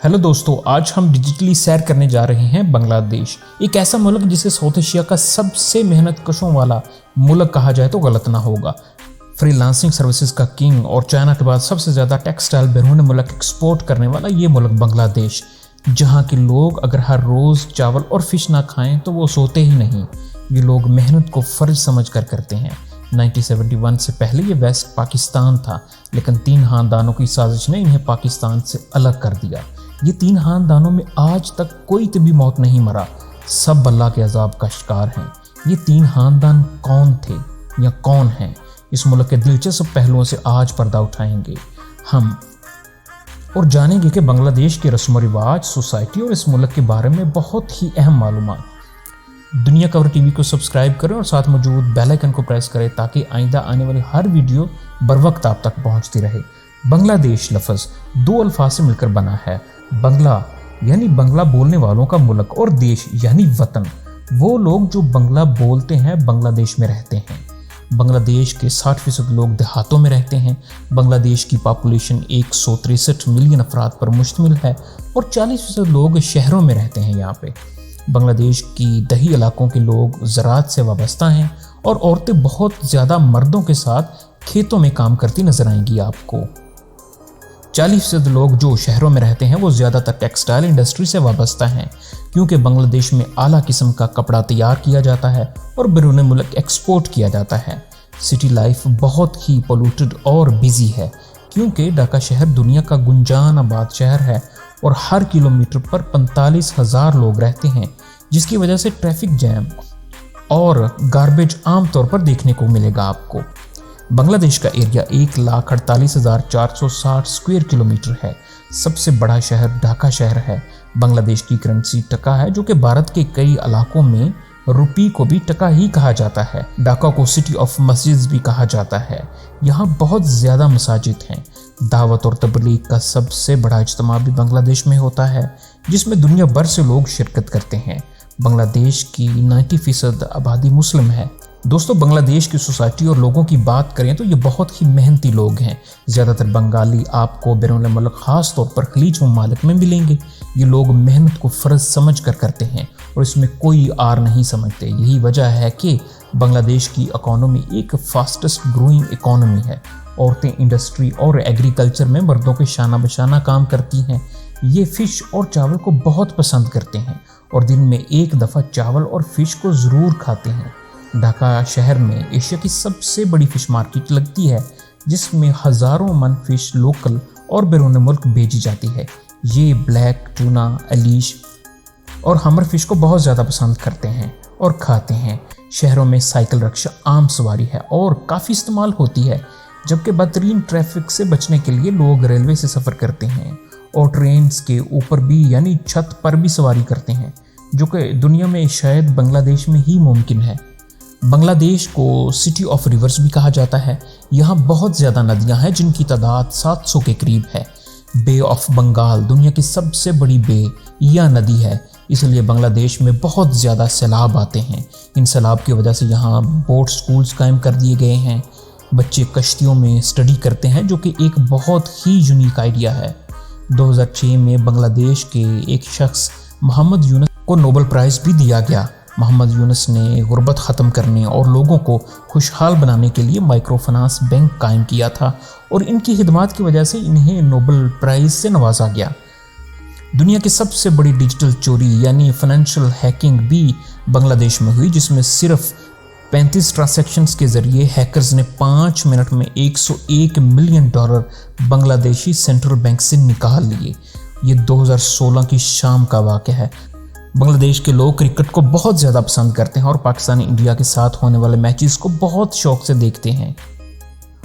Hello दोस्तों, आज हम डिजिटली सैर करने जा रहे हैं बांग्लादेश। एक ऐसा मुल्क जिसे साउथ एशिया का सबसे मेहनत कशों वाला मुल्क कहा जाए तो गलत ना होगा। फ्रीलांसिंग सर्विसेज का किंग और चाइना के बाद सबसे ज़्यादा टेक्सटाइल बैरून मुल्क एक्सपोर्ट करने वाला ये मुल्क बांग्लादेश, जहाँ के लोग अगर हर रोज़ चावल और फिश ना खाएं तो वो सोते ही नहीं। ये लोग मेहनत को फ़र्ज समझ कर करते हैं। 1971 से पहले ये वेस्ट पाकिस्तान था, लेकिन 3 खानदानों की साजिश ने इन्हें पाकिस्तान से अलग कर दिया। ये 3 खानदानों में आज तक कोई तभी मौत नहीं मरा, सब अल्लाह के अजाब का शिकार हैं। ये 3 खानदान कौन थे या कौन हैं, इस मुल्क के दिलचस्प पहलुओं से आज पर्दा उठाएंगे हम और जानेंगे कि बांग्लादेश के रस्म रिवाज, सोसाइटी और इस मुल्क के बारे में बहुत ही अहम मालूमात। दुनिया खबर टीवी को सब्सक्राइब करें और साथ मौजूद बेल आइकन को प्रेस करें ताकि आइंदा आने वाली हर वीडियो बर वक्त आप तक पहुंचती रहे। बांग्लादेश लफ्ज़ 2 अल्फाज से मिलकर बना है। बंगला यानी बंगला बोलने वालों का मुल्क और देश यानी वतन। वो लोग जो बंगला बोलते हैं बांग्लादेश में रहते हैं। बांग्लादेश के 60% लोग देहातों में रहते हैं। बांग्लादेश की पॉपुलेशन 163 मिलियन अफराद पर मुश्तमिल है और 40% लोग शहरों में रहते हैं। यहाँ पे बांग्लादेश की दही इलाकों के लोग ज़राअत से वाबस्ता हैं और औरतें बहुत ज़्यादा मर्दों के साथ खेतों में काम करती नजर आएंगी आपको। 40% लोग जो शहरों में रहते हैं वो ज़्यादातर टेक्सटाइल इंडस्ट्री से वाबस्ता हैं, क्योंकि बांग्लादेश में आला किस्म का कपड़ा तैयार किया जाता है और बैरून मुल्क एक्सपोर्ट किया जाता है। सिटी लाइफ बहुत ही पोल्यूटेड और बिजी है, क्योंकि ढाका शहर दुनिया का गुंजान आबाद शहर है और हर किलोमीटर पर 45,000 लोग रहते हैं, जिसकी वजह से ट्रैफिक जैम और गार्बेज आमतौर पर देखने को मिलेगा आपको। बांग्लादेश का एरिया 1,48,460 स्क्वायर किलोमीटर है। सबसे बड़ा शहर ढाका शहर है। बांग्लादेश की करेंसी टका है, जो कि भारत के कई इलाकों में रुपी को भी टका ही कहा जाता है। ढाका को सिटी ऑफ मस्जिद भी कहा जाता है। यहाँ बहुत ज़्यादा मसाजिद हैं। दावत और तबलीग का सबसे बड़ा इज्तिमा भी बांग्लादेश में होता है, जिसमें दुनिया भर से लोग शिरकत करते हैं। बांग्लादेश की 90% आबादी मुस्लिम है। दोस्तों, बांग्लादेश की सोसाइटी और लोगों की बात करें तो ये बहुत ही मेहनती लोग हैं। ज़्यादातर बंगाली आपको बैरून मुल्क ख़ास तौर पर खलीज ममालिक में मिलेंगे। ये लोग मेहनत को फ़र्ज समझ कर करते हैं और इसमें कोई आर नहीं समझते। यही वजह है कि बांग्लादेश की इकॉनमी एक फास्टेस्ट ग्रोइंग इकॉनमी है। औरतें इंडस्ट्री और एग्रीकल्चर में मर्दों के शाना बशाना काम करती हैं। ये फ़िश और चावल को बहुत पसंद करते हैं और दिन में एक दफ़ा चावल और फ़िश को ज़रूर खाते हैं। ढाका शहर में एशिया की सबसे बड़ी फ़िश मार्केट लगती है, जिसमें हज़ारों मन फ़िश लोकल और बैरून मुल्क भेजी जाती है। ये ब्लैक टूना, अलीश और हमर फ़िश को बहुत ज़्यादा पसंद करते हैं और खाते हैं। शहरों में साइकिल रिक्शा आम सवारी है और काफ़ी इस्तेमाल होती है, जबकि बदतरीन ट्रैफिक से बचने के लिए लोग रेलवे से सफ़र करते हैं और ट्रेन के ऊपर भी यानी छत पर भी सवारी करते हैं, जो कि दुनिया में शायद बांग्लादेश में ही मुमकिन है। बांग्लादेश को सिटी ऑफ रिवर्स भी कहा जाता है। यहाँ बहुत ज़्यादा नदियाँ हैं, जिनकी तादाद 700 के करीब है। बे ऑफ बंगाल दुनिया की सबसे बड़ी बे या नदी है, इसलिए बांग्लादेश में बहुत ज़्यादा सैलाब आते हैं। इन सैलाब की वजह से यहाँ बोट स्कूल्स कायम कर दिए गए हैं। बच्चे कश्तियों में स्टडी करते हैं, जो कि एक बहुत ही यूनिक आइडिया है। 2006 में बांग्लादेश के एक शख्स मोहम्मद यूनुस को नोबेल प्राइज़ भी दिया गया। मोहम्मद यूनुस ने गुर्बत ख़त्म करने और लोगों को खुशहाल बनाने के लिए माइक्रो फाइनेंस बैंक कायम किया था और इनकी खिदमात की वजह से इन्हें नोबेल प्राइज़ से नवाजा गया। दुनिया की सबसे बड़ी डिजिटल चोरी यानी फाइनेंशियल हैकिंग भी बांग्लादेश में हुई, जिसमें सिर्फ 35 ट्रांजैक्शंस के ज़रिए हैकर्स ने 5 मिनट में $101 मिलियन बांग्लादेशी सेंट्रल बैंक से निकाल लिए। ये 2016 की शाम का वाक़या है। बांग्लादेश के लोग क्रिकेट को बहुत ज़्यादा पसंद करते हैं और पाकिस्तान इंडिया के साथ होने वाले मैचेस को बहुत शौक से देखते हैं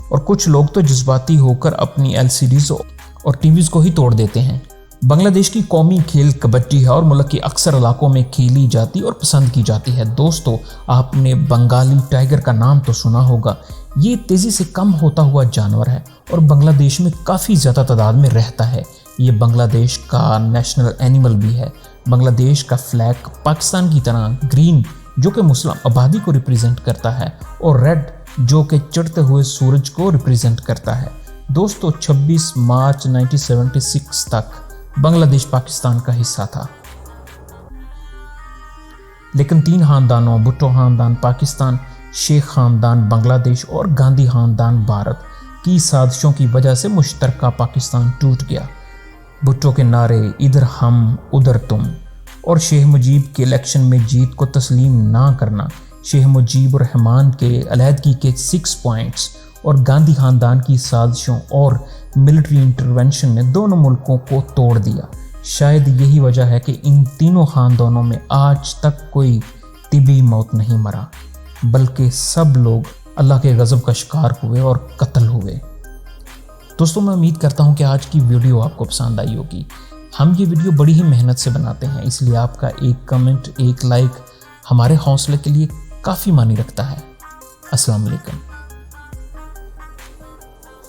और कुछ लोग तो जज्बाती होकर अपनी LCDs और टीवीज़ को ही तोड़ देते हैं। बांग्लादेश की कौमी खेल कबड्डी है और मुल्क के अक्सर इलाकों में खेली जाती और पसंद की जाती है। दोस्तों, आपने बंगाली टाइगर का नाम तो सुना होगा। ये तेज़ी से कम होता हुआ जानवर है और बांग्लादेश में काफ़ी ज़्यादा तादाद में रहता है। ये बांग्लादेश का नेशनल एनिमल भी है। बांग्लादेश का फ्लैग पाकिस्तान की तरह ग्रीन, जो कि मुस्लिम आबादी को रिप्रेजेंट करता है, और रेड, जो कि चढ़ते हुए सूरज को रिप्रेजेंट करता है। दोस्तों 26 मार्च 1976 तक बांग्लादेश पाकिस्तान का हिस्सा था। लेकिन 3 खानदानों, भुट्टो खानदान पाकिस्तान, शेख खानदान बांग्लादेश और गांधी खानदान भारत की साजिशों की वजह से मुश्तरका पाकिस्तान टूट गया। भुट्टो के नारे इधर हम उधर तुम और शेख मुजीब के इलेक्शन में जीत को तस्लीम ना करना, शेख मुजीबुर रहमान के अलहदगी के 6 पॉइंट्स और गांधी खानदान की साजिशों और मिलिट्री इंटरवेंशन ने दोनों मुल्कों को तोड़ दिया। शायद यही वजह है कि इन तीनों खानदानों में आज तक कोई तिबी मौत नहीं मरा, बल्कि सब लोग अल्लाह के गज़ब का शिकार हुए और कत्ल हुए। दोस्तों, मैं उम्मीद करता हूँ कि आज की वीडियो आपको पसंद आई होगी। हम ये वीडियो बड़ी ही मेहनत से बनाते हैं, इसलिए आपका एक कमेंट, एक लाइक हमारे हौसले के लिए काफ़ी मानी रखता है। अस्सलाम वालेकुम।